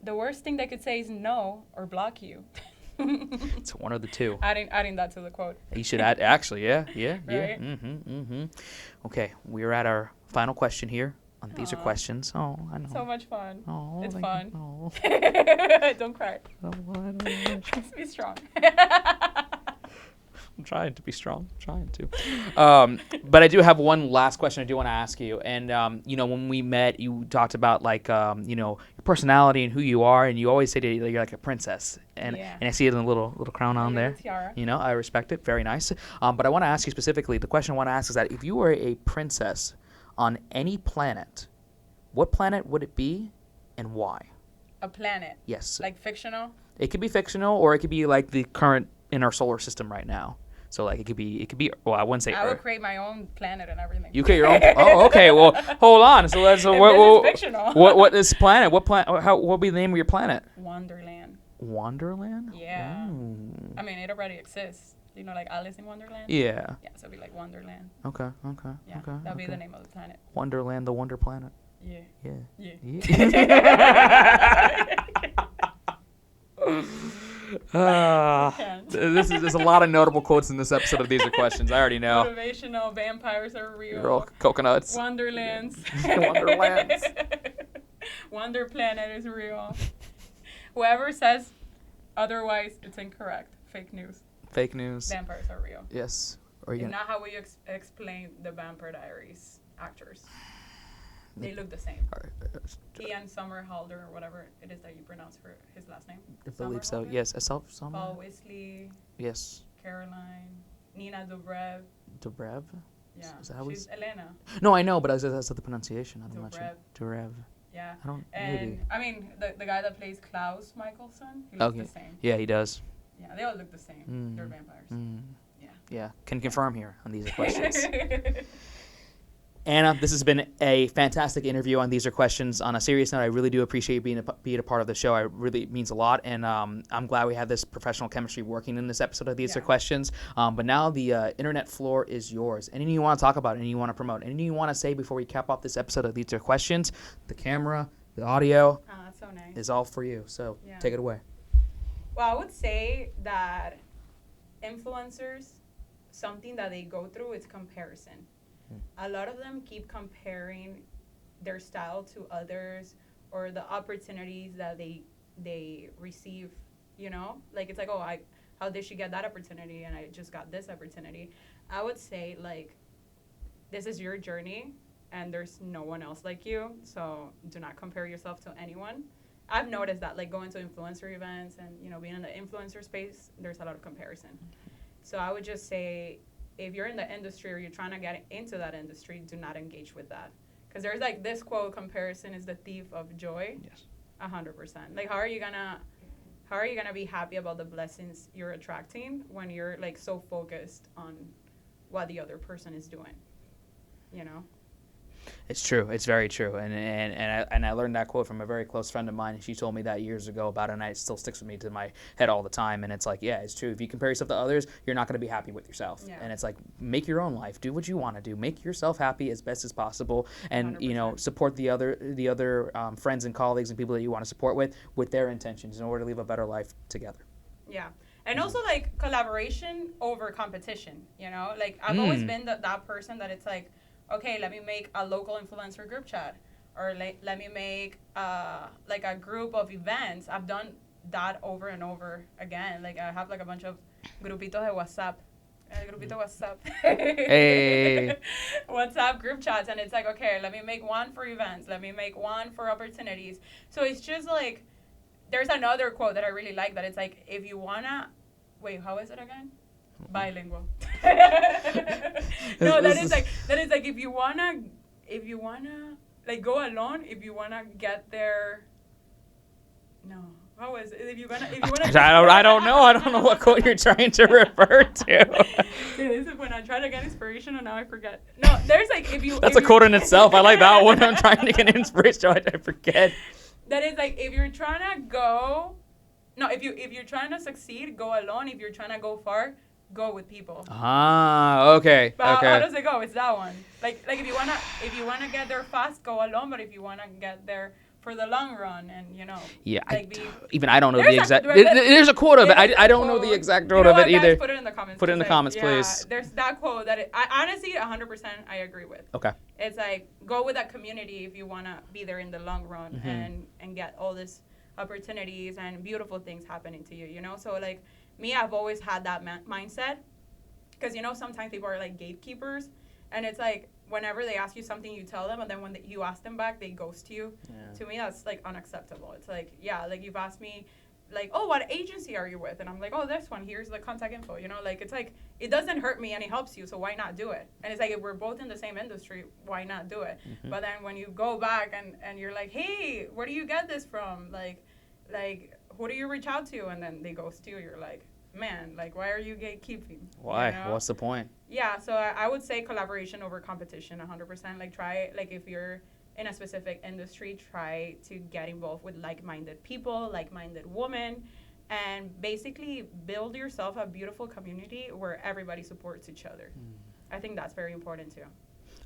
the worst thing they could say is no or block you. It's one of the two. Adding that to the quote. You should add, actually, yeah. Right? Okay, we're at our final question here. These are questions. Oh, I know. So much fun. Oh, it's fun. Oh. Don't cry. Just be strong. I'm trying to be strong. But I do have one last question I do want to ask you. And, when we met, you talked about, like, your personality and who you are. And you always say that you're like a princess. And I see it in a little crown on there. Tiara. I respect it. Very nice. But I want to ask you specifically, the question I want to ask is that if you were a princess on any planet, what planet would it be and why? A planet? Yes. Like fictional? It could be fictional, or it could be like the current in our solar system right now. So like it could be well, I wouldn't say I would create my own planet and everything. You create your own? Oh, okay. Well, hold on. So let's fictional. What is planet? What would be the name of your planet? Wonderland. Wonderland? Yeah. Ooh. I mean, it already exists. You know, like Alice in Wonderland? Yeah. Yeah, so it'd be like Wonderland. Okay. Yeah, that'd be the name of the planet. Wonderland, the Wonder Planet. Yeah. There's a lot of notable quotes in this episode of These Are Questions. I already know. Motivational, vampires are real. Real coconuts. Wonderlands. Wonderlands. Wonder Planet is real. Whoever says otherwise, it's incorrect. Fake news. Fake news. Vampires are real. Yes. It's not how we explain the Vampire Diaries actors. They look the same. Ian Somerhalder, or whatever it is that you pronounce for his last name. I believe so. Yes. Paul Wesley. Yes. Caroline. Nina Dobrev. Dobrev? Yeah. Is that how she's Elena. No, I know, but that's not the pronunciation. I'm not sure. Dobrev. Yeah. I don't. And maybe. I mean, the guy that plays Klaus Michelson, he looks the same. Yeah, he does. Yeah, they all look the same. They're vampires. Yeah. Can confirm here on These Are Questions. Anna, this has been a fantastic interview on These Are Questions. On a serious note, I really do appreciate being a part of the show. It really means a lot, and I'm glad we had this professional chemistry working in this episode of These Are Questions. But now the internet floor is yours. Anything you want to talk about, anything you want to promote, anything you want to say before we cap off this episode of These Are Questions, the camera, the audio. Oh, that's so nice. is all for you. So take it away. Well, I would say that influencers, something that they go through is comparison. A lot of them keep comparing their style to others or the opportunities that they receive, you know? Like, it's like, oh, how did she get that opportunity and I just got this opportunity? I would say, like, this is your journey and there's no one else like you, so do not compare yourself to anyone. I've noticed that, like, going to influencer events and, you know, being in the influencer space, there's a lot of comparison. So I would just say, if you're in the industry or you're trying to get into that industry, do not engage with that. Because there's, like, this quote, comparison is the thief of joy. Yes. 100%. Like, how are you gonna be happy about the blessings you're attracting when you're, like, so focused on what the other person is doing, you know? It's true. It's very true. And I learned that quote from a very close friend of mine. She told me that years ago about it, and it still sticks with me to my head all the time. And it's like, yeah, it's true. If you compare yourself to others, you're not going to be happy with yourself. Yeah. And it's like, make your own life. Do what you want to do. Make yourself happy as best as possible. And, 100%. You know, support the other friends and colleagues and people that you want to support with their intentions in order to live a better life together. Yeah. And also, like, collaboration over competition, you know? Like, I've always been that person that it's like, okay, let me make a local influencer group chat, or let me make like a group of events. I've done that over and over again. Like, I have like a bunch of grupitos de WhatsApp. Grupito WhatsApp. Hey. WhatsApp group chats, and it's like, okay, let me make one for events. Let me make one for opportunities. So it's just like, there's another quote that I really like that it's like, if you wanna, wait, how is it again? Bilingual. No, that is like if you wanna like go alone, if you wanna get there. No, how is it? If you wanna I don't know what quote you're trying to refer to. This is when I try to get inspiration and now I forget. No, there's like That's a quote in itself. I like that one. I'm trying to get inspiration, I forget. That is like, if you're trying to go, no, if you're trying to succeed, go alone. If you're trying to go far, go with people. Ah, okay. But okay. How does it go? It's that one. Like if you wanna get there fast, go alone. But if you wanna get there for the long run, and you know, yeah, like I don't know the exact. There's a quote of it. I don't know the exact quote of it either. Put it in the comments. Put it in the comments, please. Yeah, there's that quote that I honestly 100% I agree with. Okay. It's like, go with that community if you wanna be there in the long run, and get all these opportunities and beautiful things happening to you. You know, so like. Me, I've always had that mindset, because, you know, sometimes people are like gatekeepers, and it's like whenever they ask you something, you tell them, and then when you ask them back, they ghost you. Yeah. To me, that's like unacceptable. It's like, yeah, like you've asked me, like, oh, what agency are you with? And I'm like, oh, this one, here's the contact info. You know, like, it's like, it doesn't hurt me and it helps you, so why not do it? And it's like, if we're both in the same industry, why not do it? But then when you go back and you're like, hey, where do you get this from? Like, who do you reach out to? And then they ghost you. You're like, man, like, why are you gatekeeping? Why? You know? What's the point? Yeah, so I would say collaboration over competition, 100%. Like, try, like, if you're in a specific industry, try to get involved with like-minded people, like-minded women, and basically build yourself a beautiful community where everybody supports each other. I think that's very important, too.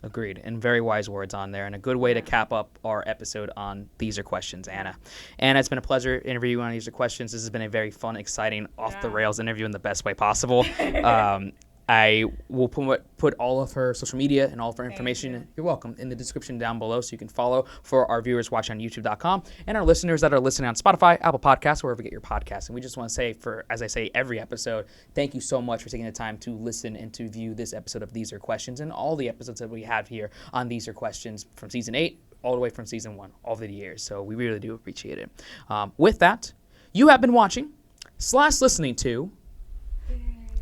Agreed. And very wise words on there, and a good way to cap up our episode on These Are Questions, Anna. Anna, it's been a pleasure interviewing you on These Are Questions. This has been a very fun, exciting, off-the-rails interview in the best way possible. I will put all of her social media and all of her information, you're welcome, in the description down below, so you can follow for our viewers watching on YouTube.com and our listeners that are listening on Spotify, Apple Podcasts, wherever you get your podcasts. And we just want to say, as I say every episode, thank you so much for taking the time to listen and to view this episode of These Are Questions and all the episodes that we have here on These Are Questions from Season 8 all the way from Season 1, all the years. So we really do appreciate it. With that, you have been watching / listening to...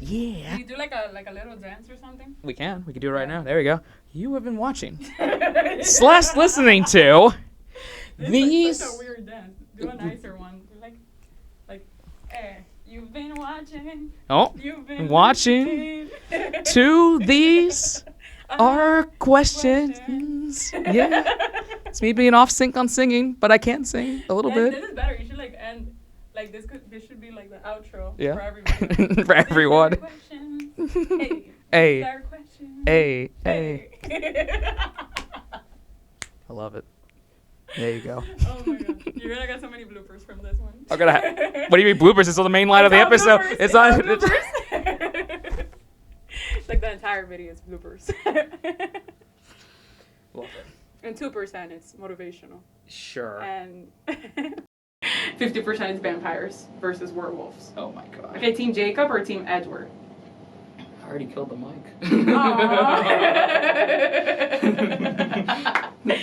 Yeah. Can you do like a little dance or something? We can do it right now. There we go. You have been watching / listening to these. It's such a weird dance. Do a nicer one. Like, hey, you've been watching. Oh, you've been watching to these are questions. Yeah, it's me being off sync on singing, but I can sing a little bit. This is better. You should like end. Like this should be like the outro for everybody. For everyone. Hey. Hey. I love it. There you go. Oh my god. You're gonna get so many bloopers from this one. I'm gonna what do you mean bloopers? It's on the main line of the episode. Bloopers. It's on. Bloopers. Like the entire video is bloopers. Love it. And 2% is motivational. Sure. And 50% is vampires versus werewolves. Oh my god. Okay, Team Jacob or Team Edward? I already killed the mic. Aww.